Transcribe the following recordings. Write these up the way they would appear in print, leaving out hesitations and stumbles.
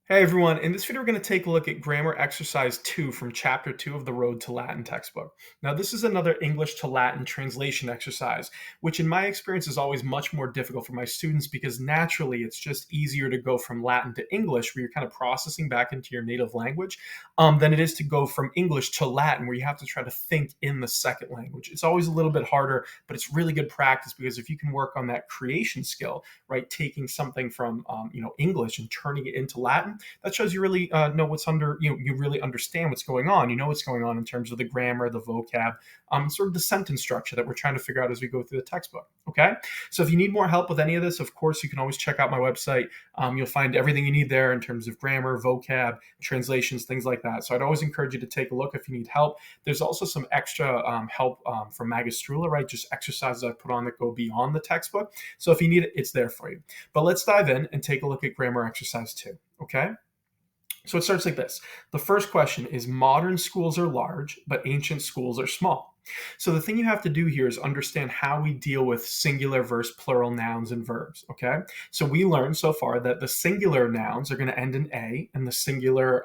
Hey everyone, in this video we're going to take a look at Grammar Exercise 2 from Chapter 2 of the Road to Latin textbook. Now this is another English to Latin translation exercise, which in my experience is always much more difficult for my students because naturally it's just easier to go from Latin to English where you're kind of processing back into your native language than it is to go from English to Latin where you have to try to think in the second language. It's always a little bit harder, but it's really good practice because if you can work on that creation skill, right, taking something from English and turning it into Latin, that shows you really know what's under, you really understand what's going on. You know what's going on in terms of the grammar, the vocab, sort of the sentence structure that we're trying to figure out as we go through the textbook. Okay. So if you need more help with any of this, of course, you can always check out my website. You'll find everything you need there in terms of grammar, vocab, translations, things like that. So I'd always encourage you to take a look if you need help. There's also some extra help from Magistrula, right? Just exercises I put on that go beyond the textbook. So if you need it, it's there for you. But let's dive in and take a look at Grammar Exercise 2. Okay. So it starts like this. The first question is modern schools are large, but ancient schools are small. So the thing you have to do here is understand how we deal with singular versus plural nouns and verbs, okay? So we learned so far that the singular nouns are going to end in A and the singular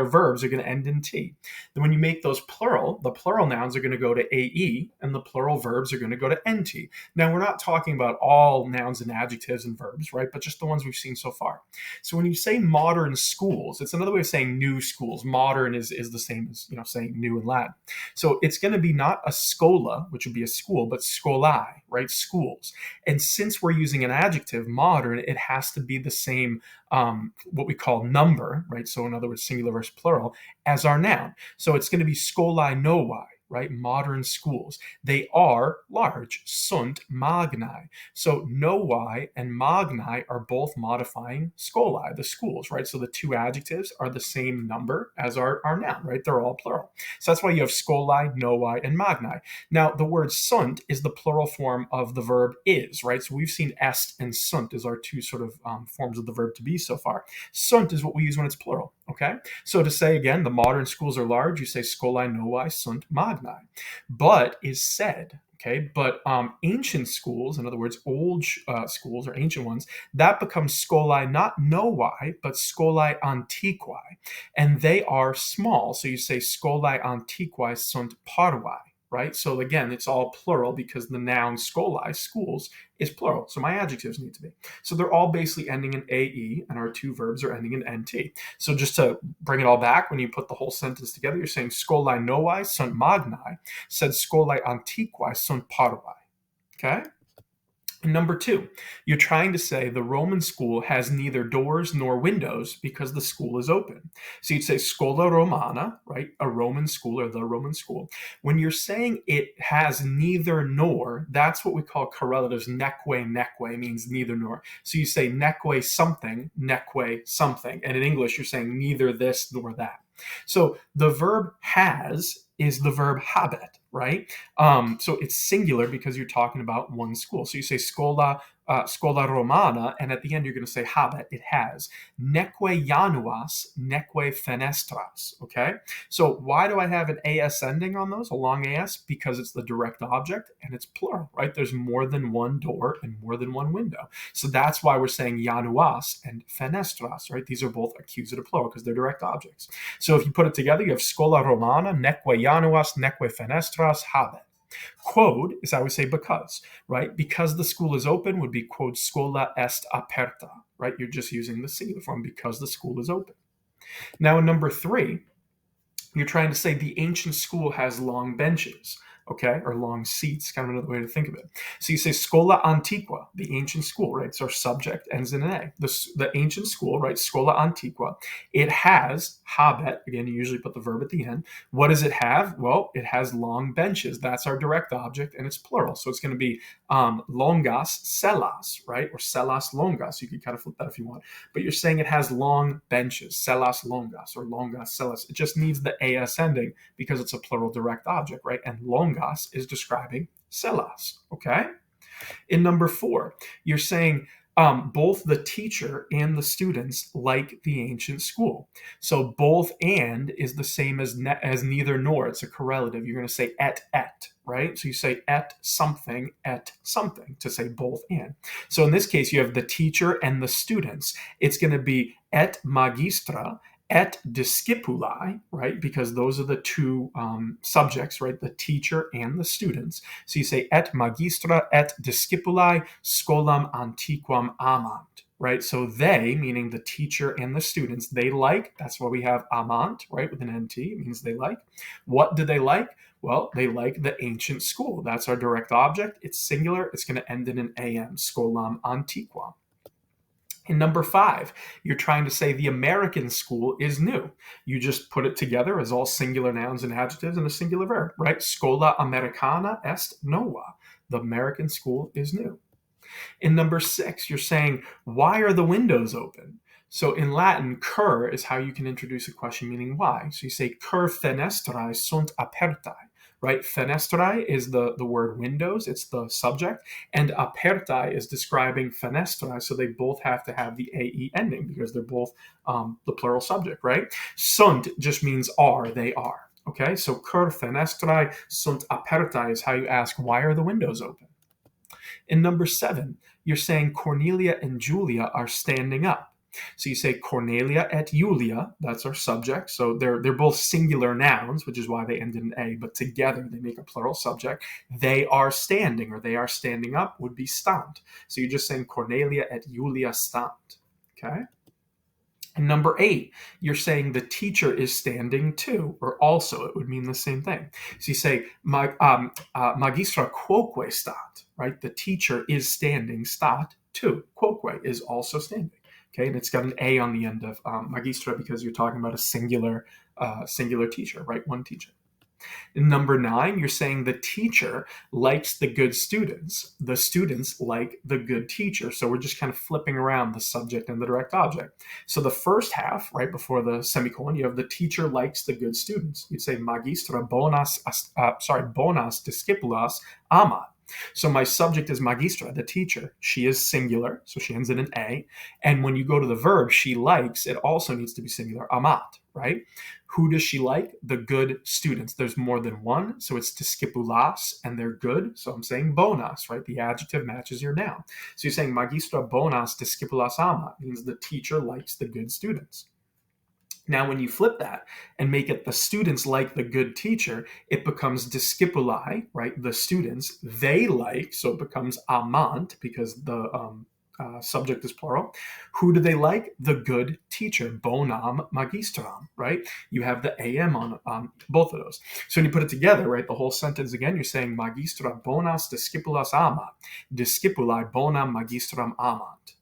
verbs are going to end in T. Then when you make those plural, the plural nouns are going to go to AE and the plural verbs are going to go to NT. Now we're not talking about all nouns and adjectives and verbs, right? But just the ones we've seen so far. So when you say modern schools, it's another way of saying new schools. Modern is the same as, saying new in Latin. So it's going to be not a scola, which would be a school, but scolae, right? Schools. And since we're using an adjective, modern, it has to be the same, what we call number, right? So in other words, singular versus plural, as our noun. So it's going to be scolae novae, right? Modern schools. They are large, sunt magnae. So novae and magnae are both modifying scolae, the schools, right? So the two adjectives are the same number as our noun, right? They're all plural. So that's why you have scolae, novae, and magnae. Now, the word sunt is the plural form of the verb is, right? So we've seen est and sunt as our two sort of forms of the verb to be so far. Sunt is what we use when it's plural, okay? So to say again, the modern schools are large, you say scolae novae sunt magnae. But is said, okay? But ancient schools, in other words, old schools or ancient ones, that becomes scolae not novae, but scolae antiquae. And they are small. So you say scolae antiquae sunt parvae. Right? So again, it's all plural because the noun scolae, schools, is plural. So my adjectives need to be. So they're all basically ending in AE and our two verbs are ending in NT. So just to bring it all back, when you put the whole sentence together, you're saying scolae novae sunt magnae, said scolae antiquae sunt parvae. Okay? Number two, you're trying to say the Roman school has neither doors nor windows because the school is open. So you'd say scola romana, right? A Roman school or the Roman school. When you're saying it has neither nor, that's what we call correlatives. Neque means neither nor. So you say neque something. And in English, you're saying neither this nor that. So the verb has is the verb habet, right? So it's singular because you're talking about one school. So you say scola romana, and at the end you're going to say habet, it has. Neque januas, neque fenestras, okay? So why do I have an AS ending on those, a long AS? Because it's the direct object and it's plural, right? There's more than one door and more than one window. So that's why we're saying januas and fenestras, right? These are both accusative plural because they're direct objects. So if you put it together, you have scola romana, neque januas, neque fenestras, habet. Quod is how we say because, right? Because the school is open would be quod scola est aperta, right? You're just using the singular form because the school is open. Now in number three, you're trying to say the ancient school has long benches, okay, or long seats, kind of another way to think of it. So you say scola antiqua, the ancient school, right? So our subject ends in an A. The ancient school, right? Scola antiqua. It has habet. Again, you usually put the verb at the end. What does it have? Well, it has long benches. That's our direct object, and it's plural. So it's going to be longas celas, right? Or celas longas. You can kind of flip that if you want. But you're saying it has long benches, celas longas or longas celas. It just needs the AS ending because it's a plural direct object, right? And longas is describing celas, okay? In number four, you're saying Both the teacher and the students like the ancient school. So both and is the same as neither nor. It's a correlative. You're going to say et, right? So you say et something to say both and. So in this case, you have the teacher and the students. It's going to be et magistra et discipuli, right? Because those are the two subjects, right? The teacher and the students. So you say et magistra et discipuli scholam antiquam amant, right? So they, meaning the teacher and the students, they like, that's why we have amant, right? With an NT, it means they like. What do they like? Well, they like the ancient school. That's our direct object. It's singular. It's going to end in an am, scholam antiquam. In number 5, you're trying to say the American school is new. You just put it together as all singular nouns and adjectives and a singular verb, right? Scola Americana est nova. The American school is new. In number 6, you're saying, why are the windows open? So in Latin, cur is how you can introduce a question meaning why. So you say, cur fenestrae sunt apertae. Right? Fenestrae is the word windows. It's the subject. And apertae is describing fenestrae. So they both have to have the AE ending because they're both the plural subject, right? Sunt just means are, they are. Okay? So cur fenestrae sunt apertae is how you ask, why are the windows open? In number 7, you're saying Cornelia and Julia are standing up. So you say Cornelia et Julia, that's our subject. So they're both singular nouns, which is why they end in A, but together they make a plural subject. They are standing, or they are standing up would be stand. So you're just saying Cornelia et Julia stand. Okay? And number 8, you're saying the teacher is standing too, or also. It would mean the same thing. So you say magistra quoque stat, right? The teacher is standing, stat too. Quoque is also standing. Okay, and it's got an A on the end of magistra because you're talking about a singular teacher, right? One teacher. In number 9, you're saying the teacher likes the good students. The students like the good teacher. So we're just kind of flipping around the subject and the direct object. So the first half, right before the semicolon, you have the teacher likes the good students. You'd say magistra bonas discipulas amat. So my subject is magistra, the teacher. She is singular, so she ends in an A. And when you go to the verb, she likes, it also needs to be singular, amat, right? Who does she like? The good students. There's more than one, so it's discipulas, and they're good. So I'm saying bonas, right? The adjective matches your noun. So you're saying magistra bonas discipulas amat, means the teacher likes the good students. Now, when you flip that and make it the students like the good teacher, it becomes discipuli, right? The students, they like, so it becomes amant because the subject is plural. Who do they like? The good teacher, bonam magistram, right? You have the am on both of those. So when you put it together, right, the whole sentence again, you're saying magistra bonas discipulas amat, discipuli bonam magistram amant.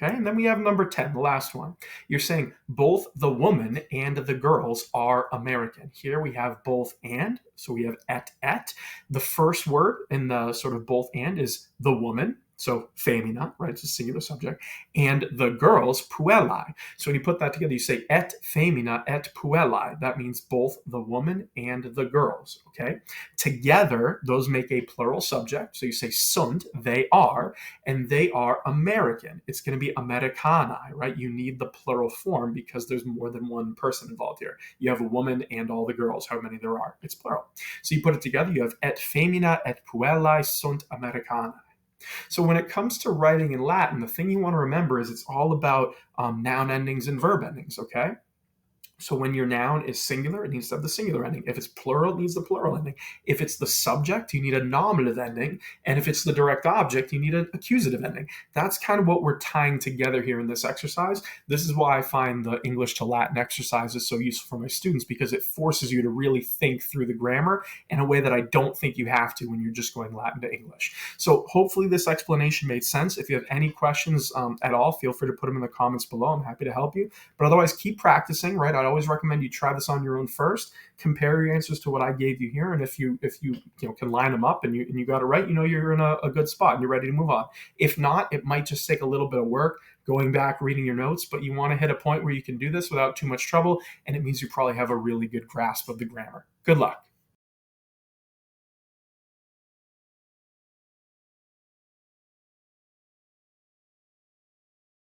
Okay, and then we have number 10, the last one. You're saying both the woman and the girls are American. Here we have both and, so we have et. The first word in the sort of both and is the woman, so femina, right? It's a singular subject. And the girls, puellae. So when you put that together, you say et femina et puellae. That means both the woman and the girls, okay? Together, those make a plural subject. So you say sunt, they are, and they are American. It's going to be Americanae, right? You need the plural form because there's more than one person involved here. You have a woman and all the girls, however many there are. It's plural. So you put it together, you have et femina et puellae sunt Americanae. So when it comes to writing in Latin, the thing you want to remember is it's all about noun endings and verb endings, okay? So when your noun is singular, it needs to have the singular ending. If it's plural, it needs the plural ending. If it's the subject, you need a nominative ending. And if it's the direct object, you need an accusative ending. That's kind of what we're tying together here in this exercise. This is why I find the English to Latin exercises so useful for my students, because it forces you to really think through the grammar in a way that I don't think you have to when you're just going Latin to English. So hopefully this explanation made sense. If you have any questions at all, feel free to put them in the comments below. I'm happy to help you. But otherwise, keep practicing, right? I'd always recommend you try this on your own first, compare your answers to what I gave you here, and if you can line them up and you got it right, you're in a good spot and you're ready to move on. If not, it might just take a little bit of work going back, reading your notes, but you want to hit a point where you can do this without too much trouble, and it means you probably have a really good grasp of the grammar. Good luck.